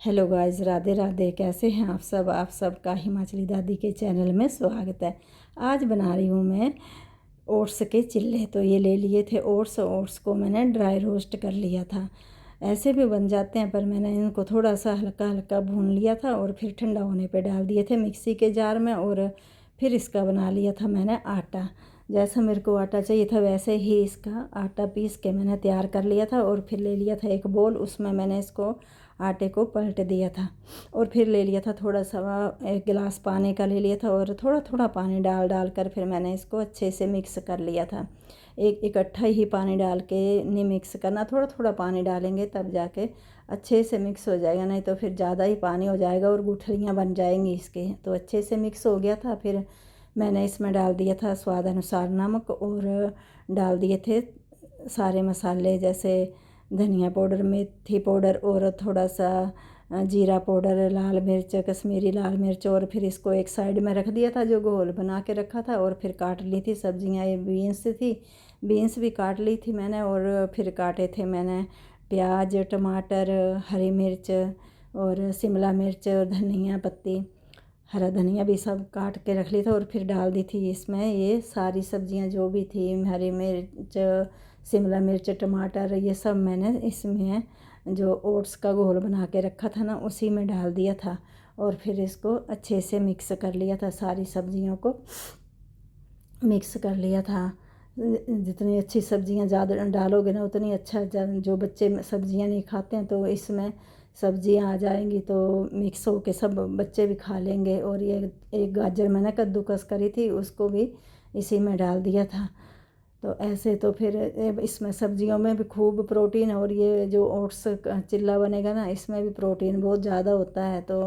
Hello guys, Radhe Radhe. कैसे हैं आप सबका हिमाचली दादी के चैनल में स्वागत है। आज बना रही हूँ मैं ओट्स के चिल्ले। तो ये ले लिए थे ओट्स को मैंने ड्राई रोस्ट कर लिया था। ऐसे भी बन जाते हैं, पर मैंने इनको थोड़ा सा हल्का हल्का भून लिया था और फिर ठंडा होने पे डाल दिए थे मिक्सी के जार में। और फिर इसका बना लिया था मैंने आटा। जैसा मेरे को आटा चाहिए था वैसे ही इसका आटा पीस के मैंने तैयार कर लिया था। और फिर ले लिया था एक बोल, उसमें मैंने इसको आटे को पलट दिया था। और फिर ले लिया था थोड़ा सा, एक गिलास पानी का ले लिया था और थोड़ा थोड़ा पानी डाल डाल कर फिर मैंने इसको अच्छे से मिक्स कर लिया था। एक इकट्ठा ही पानी डाल के नहीं मिक्स करना, थोड़ा थोड़ा पानी डालेंगे तब जाके अच्छे से मिक्स हो जाएगा, नहीं तो फिर ज़्यादा ही पानी हो जाएगा और गुठलियाँ बन जाएंगी इसके। तो अच्छे से मिक्स हो गया था। फिर मैंने इसमें डाल दिया था स्वाद अनुसार नमक और डाल दिए थे सारे मसाले, जैसे धनिया पाउडर, मेथी पाउडर और थोड़ा सा जीरा पाउडर, लाल मिर्च, कश्मीरी लाल मिर्च। और फिर इसको एक साइड में रख दिया था जो घोल बना के रखा था। और फिर काट ली थी सब्जियां, ये बीन्स भी काट ली थी मैंने। और फिर काटे थे मैंने प्याज, टमाटर, हरी मिर्च और शिमला मिर्च और धनिया पत्ती, हरा धनिया भी सब काट के रख लिया था। और फिर डाल दी थी इसमें ये सारी सब्जियां जो भी थी, हरी मिर्च, शिमला मिर्च, टमाटर, ये सब मैंने इसमें जो ओट्स का घोल बना के रखा था ना उसी में डाल दिया था। और फिर इसको अच्छे से मिक्स कर लिया था, सारी सब्जियों को मिक्स कर लिया था। जितनी अच्छी सब्जियां ज़्यादा डालोगे ना उतनी अच्छा। जो बच्चे सब्जियां नहीं खाते हैं तो इसमें सब्जियां आ जाएंगी तो मिक्स हो के सब बच्चे भी खा लेंगे। और ये एक गाजर मैंने कद्दूकस करी थी उसको भी इसी में डाल दिया था। तो ऐसे तो फिर इसमें सब्जियों में भी खूब प्रोटीन, और ये जो ओट्स का चिल्ला बनेगा ना इसमें भी प्रोटीन बहुत ज़्यादा होता है। तो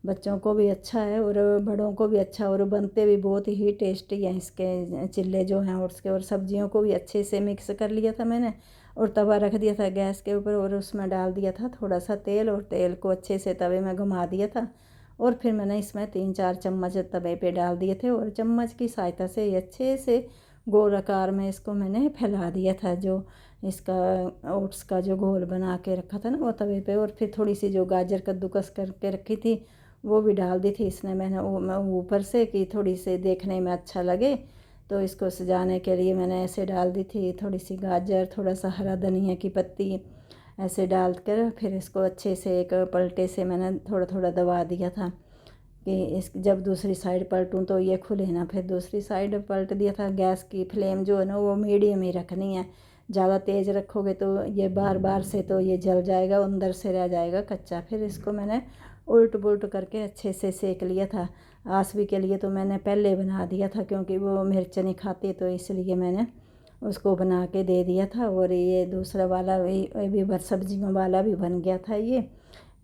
बच्चों को भी अच्छा है और बड़ों को भी अच्छा, और बनते भी बहुत ही टेस्टी हैं इसके चिल्ले जो हैं ओट्स के। और सब्जियों को भी अच्छे से मिक्स कर लिया था मैंने और तवा रख दिया था गैस के ऊपर और उसमें डाल दिया था थोड़ा सा तेल, और तेल को अच्छे से तवे में घुमा दिया था। और फिर मैंने इसमें 3-4 चम्मच तवे पे डाल दिए थे और चम्मच की सहायता से अच्छे से गोल आकार में इसको मैंने फैला दिया था। जो इसका ओट्स का जो घोल बना के रखा था ना वो तवे पे। और फिर थोड़ी सी जो गाजर कद्दूकस करके रखी थी वो भी डाल दी थी इसने मैंने ऊपर से, कि थोड़ी सी देखने में अच्छा लगे। तो इसको सजाने के लिए मैंने ऐसे डाल दी थी थोड़ी सी गाजर, थोड़ा सा हरा धनिया की पत्ती, ऐसे डाल कर फिर इसको अच्छे से एक पलटे से मैंने थोड़ा थोड़ा दबा दिया था कि इस जब दूसरी साइड पलटूँ तो ये खुले ना। फिर दूसरी साइड पलट दिया था। गैस की फ्लेम जो है ना वो मीडियम ही रखनी है, ज़्यादा तेज़ रखोगे तो ये बार बार से तो ये जल जाएगा, अंदर से रह जाएगा कच्चा। फिर इसको मैंने उल्ट पुल्ट करके अच्छे से सेक लिया था। आसवी के लिए तो मैंने पहले बना दिया था क्योंकि वो मिर्च नहीं खाती, तो इसलिए मैंने उसको बना के दे दिया था। और ये दूसरा वाला भी सब्जियों वाला भी बन गया था ये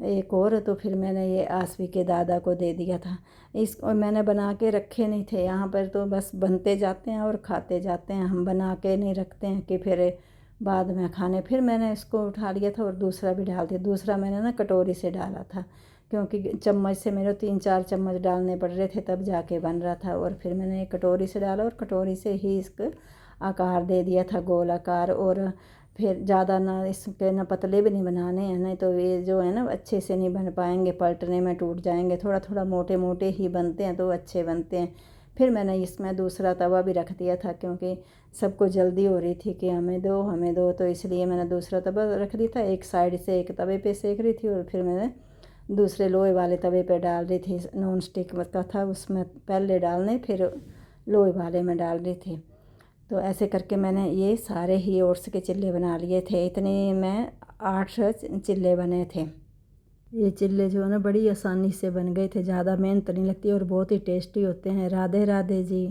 एक और। तो फिर मैंने ये आसवी के दादा को दे दिया था। इसको मैंने बना के रखे नहीं थे यहाँ पर, तो बस बनते जाते हैं और खाते जाते हैं, हम बना के नहीं रखते हैं कि फिर बाद में खाने। फिर मैंने इसको उठा लिया था और दूसरा भी डाल दिया। दूसरा मैंने ना कटोरी से डाला था क्योंकि चम्मच से मेरे 3-4 चम्मच डालने पड़ रहे थे तब जाके बन रहा था। और फिर मैंने एक कटोरी से डाला और कटोरी से ही इसको आकार दे दिया था, गोल आकार। और फिर ज़्यादा ना इसके ना पतले भी नहीं बनाने हैं, नहीं तो ये जो है ना अच्छे से नहीं बन पाएंगे, पलटने में टूट जाएंगे। थोड़ा थोड़ा मोटे मोटे ही बनते हैं तो अच्छे बनते हैं। फिर मैंने इसमें दूसरा तवा भी रख दिया था क्योंकि सबको जल्दी हो रही थी कि हमें दो, तो इसलिए मैंने दूसरा तवा रख दिया था। एक साइड से एक तवे पे सेक रही थी और फिर मैंने दूसरे लोहे वाले तवे पे डाल रही थी। नॉन स्टिक का था, उसमें पहले डालने फिर लोहे वाले में डाल रही थी। तो ऐसे करके मैंने ये सारे ही ओट्स के चिल्ले बना लिए थे। इतने में 8 चिल्ले बने थे। ये चिल्ले जो है ना बड़ी आसानी से बन गए थे, ज़्यादा मेहनत नहीं लगती और बहुत ही टेस्टी होते हैं। राधे राधे जी।